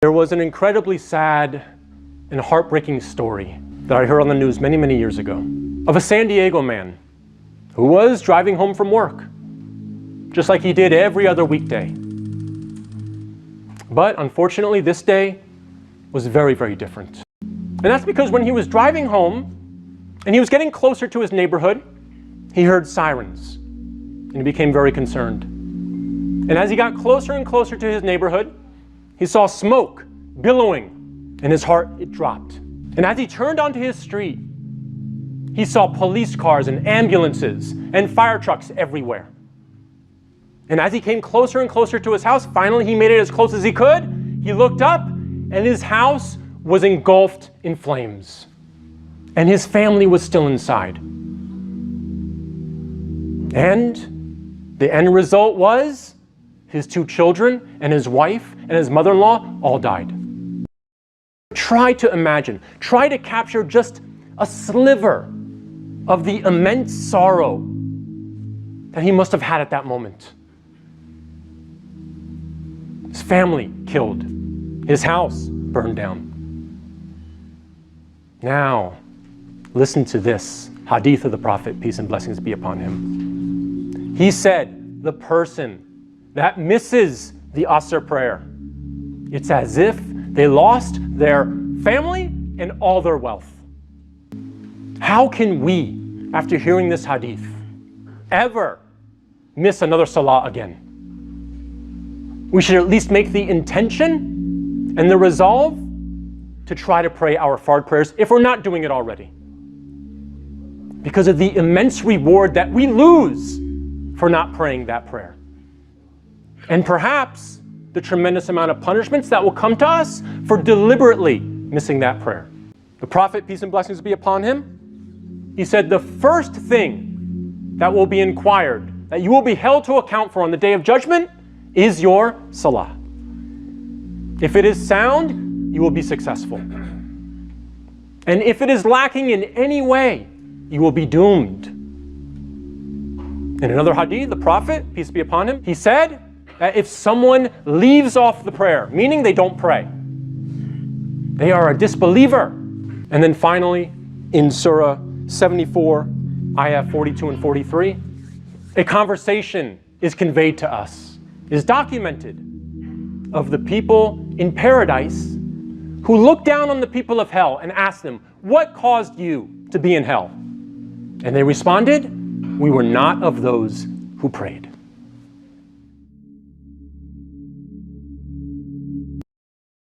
There was an incredibly sad and heartbreaking story that I heard on the news many, many years ago of a San Diego man who was driving home from work, just like he did every other weekday. But unfortunately, this day was very, very different. And that's because when he was driving home and he was getting closer to his neighborhood, he heard sirens and he became very concerned. And as he got closer and closer to his neighborhood, he saw smoke billowing, and his heart, it dropped. And as he turned onto his street, he saw police cars and ambulances and fire trucks everywhere. And as he came closer and closer to his house, finally he made it as close as he could. He looked up, and his house was engulfed in flames. And his family was still inside. And the end result was his 2 children and his wife and his mother-in-law all died. Try to imagine, try to capture just a sliver of the immense sorrow that he must have had at that moment. His family killed, his house burned down. Now, listen to this hadith of the Prophet, peace and blessings be upon him. He said, the person that misses the Asr prayer, it's as if they lost their family and all their wealth. How can we, after hearing this hadith, ever miss another Salah again? We should at least make the intention and the resolve to try to pray our Fard prayers if we're not doing it already, because of the immense reward that we lose for not praying that prayer. And perhaps the tremendous amount of punishments that will come to us for deliberately missing that prayer. The Prophet, peace and blessings be upon him, he said the first thing that will be inquired, that you will be held to account for on the Day of Judgment, is your Salah. If it is sound, you will be successful. And if it is lacking in any way, you will be doomed. In another hadith, the Prophet, peace be upon him, he said, if someone leaves off the prayer, meaning they don't pray, they are a disbeliever. And then finally, in Surah 74, ayah 42 and 43, a conversation is conveyed to us, is documented, of the people in paradise who look down on the people of hell and ask them, what caused you to be in hell? And they responded, we were not of those who prayed.